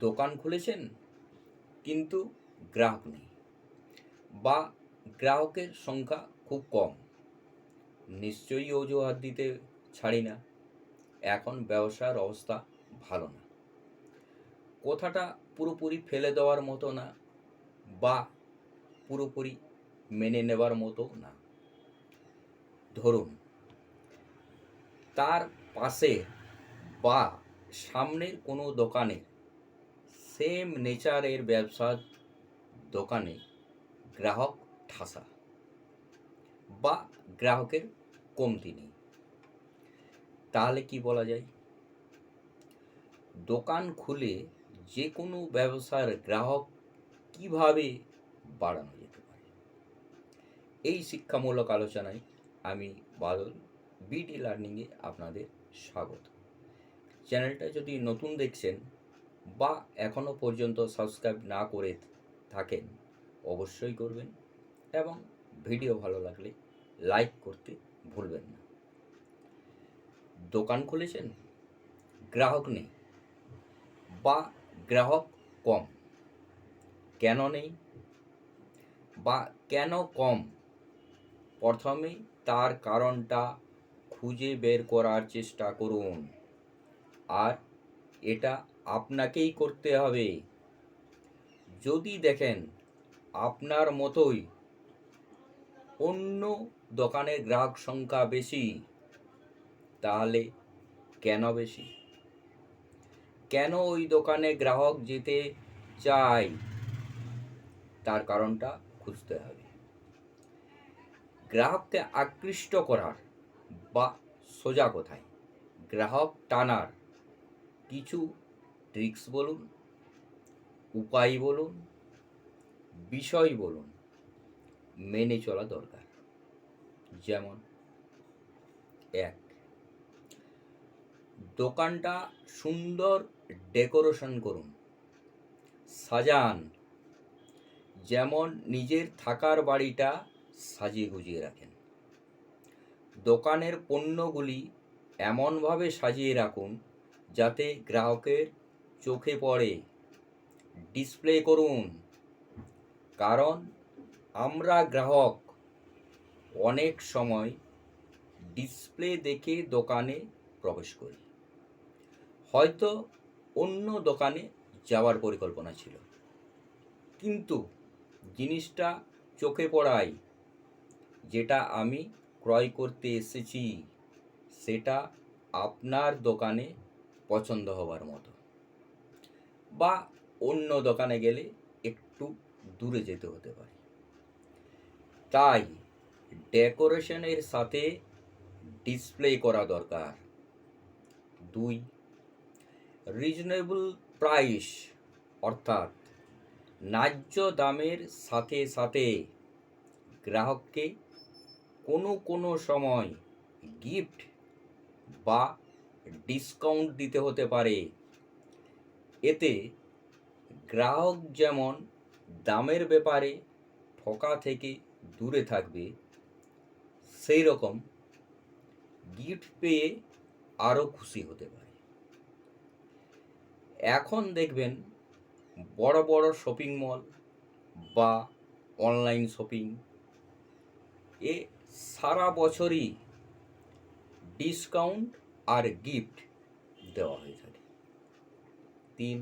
দোকান খুলেছেন কিন্তু গ্রাহক নেই, বা গ্রাহকের সংখ্যা খুব কম। নিশ্চয়ই অজুহাত দিতে ছাড়ি না, এখন ব্যবসার অবস্থা ভালো না। কথাটা পুরোপুরি ফেলে দেওয়ার মতো না, বা পুরোপুরি মেনে নেবার মতো না। ধরুন, তার পাশে বা সামনের কোনো দোকানে সেম নেচারের ব্যবসার দোকানে গ্রাহক ঠাসা, বা গ্রাহকের কমতি নেই। তাহলে কি বলা যায়? দোকান খুলে যে কোনো ব্যবসার গ্রাহক কিভাবে বাড়ানো যেতে পারে, এই শিক্ষামূলক আলোচনায় আমি বাদল বিডি লার্নিংয়ে আপনাদের স্বাগত। চ্যানেলটা যদি নতুন দেখছেন বা এখনও পর্যন্ত সাবস্ক্রাইব না করে থাকেন, অবশ্যই করবেন, এবং ভিডিও ভালো লাগলে লাইক করতে ভুলবেন না। দোকান খুলেছেন, গ্রাহক নেই বা গ্রাহক কম। কেন নেই বা কেন কম, প্রথমেই তার কারণটা খুঁজে বের করার চেষ্টা করুন। আর এটা আপনাকেই করতে হবে। যদি দেখেন আপনার মতোই অন্য দোকানের গ্রাহক সংখ্যা বেশি, তাহলে কেন বেশি, কেন ওই দোকানে গ্রাহক যেতে চায়, তার কারণটা খুঁজতে হবে। গ্রাহককে আকৃষ্ট করার বা সোজা কথায় গ্রাহক টানার কিছু ট্রিক্স বলুন, উপায় বলুন, বিষয় বলুন, মেনে চলা দরকার। যেমন, 1, দোকানটা সুন্দর ডেকোরেশন করুন, সাজান, যেমন নিজের থাকার বাড়িটা সাজিয়ে গুজিয়ে রাখেন। দোকানের পণ্যগুলি এমনভাবে সাজিয়ে রাখুন যাতে গ্রাহকের চোখে পড়ে। ডিসপ্লে করুন, কারণ আমরা গ্রাহক অনেক সময় ডিসপ্লে দেখে দোকানে প্রবেশ করি। হয়তো অন্য দোকানে যাওয়ার পরিকল্পনা ছিল, কিন্তু জিনিসটা চোখে পড়ায়, যেটা আমি ক্রয় করতে এসেছি সেটা আপনার দোকানে পছন্দ হবার মতো, বা অন্য দোকানে গেলে একটু দূরে যেতে হতে পারে। তাই ডেকোরেশনের সাথে ডিসপ্লে করা দরকার। 2, রিজনেবল প্রাইস, অর্থাৎ ন্যায্য দামের সাথে সাথে গ্রাহককে কোনো সময় গিফট বা ডিসকাউন্ট দিতে হতে পারে। এতে গ্রাহক যেমন দামের ব্যাপারে ঠকা থেকে দূরে থাকবে, সেই রকম গিফট পেয়ে আরও খুশি হতে পারে। এখন দেখবেন বড় বড় শপিং মল বা অনলাইন শপিং এ সারা বছরই ডিসকাউন্ট আর গিফট দেওয়া হয়ে থাকে। 3,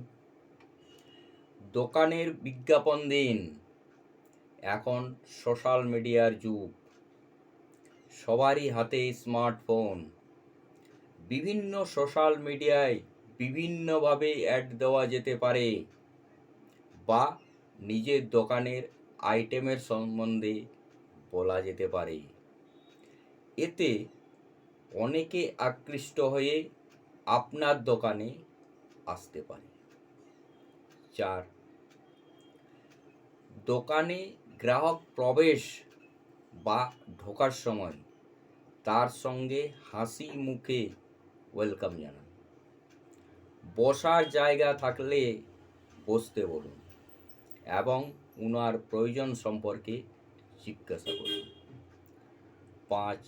দোকানের বিজ্ঞাপন দিন। এখন সোশ্যাল মিডিয়ার যুগ, সবারই হাতে স্মার্টফোন। বিভিন্ন সোশ্যাল মিডিয়ায় বিভিন্নভাবে অ্যাড দেওয়া যেতে পারে, বা নিজের দোকানের আইটেমের সম্বন্ধে বলা যেতে পারে। এতে অনেকে আকৃষ্ট হয়ে আপনার দোকানে আসতে পারে। 4, দোকানে গ্রাহক প্রবেশ বা ঢোকার সময় তার সঙ্গে হাসি মুখে ওয়েলকাম জানান। বসার জায়গা থাকলে বসতে বলুন এবং উনার প্রয়োজন সম্পর্কে জিজ্ঞাসা করুন। 5,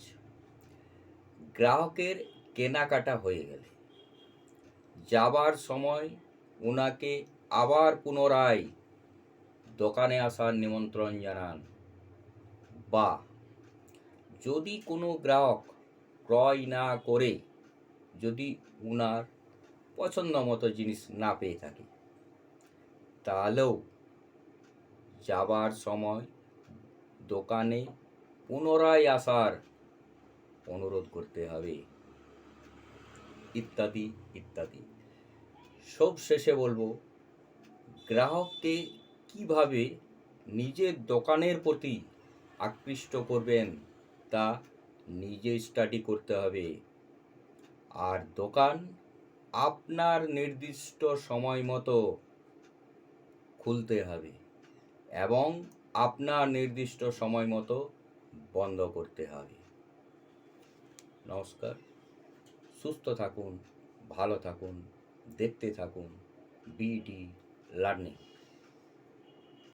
গ্রাহকের কেনাকাটা হয়ে গেলে যাবার সময় ওনাকে আবার পুনরায় দোকানে আসার নিমন্ত্রণ জানান। বা যদি কোনো গ্রাহক ক্রয় না করে যদি উনার পছন্দ মতো জিনিস না পেয়ে থাকে, তাহলেও যাবার সময় দোকানে পুনরায় আসার অনুরোধ করতে হবে, ইত্যাদি ইত্যাদি। সব শেষে বলবো, গ্রাহককে কিভাবে নিজের দোকানের প্রতি আকৃষ্ট করবেন তা নিজে স্টাডি করতে হবে। আর দোকান আপনার নির্দিষ্ট সময় মতো খুলতে হবে এবং আপনার নির্দিষ্ট সময় মতো বন্ধ করতে হবে। নমস্কার, সুস্থ থাকুন, ভালো থাকুন, দেখতে থাকুন বিডি লার্নিং।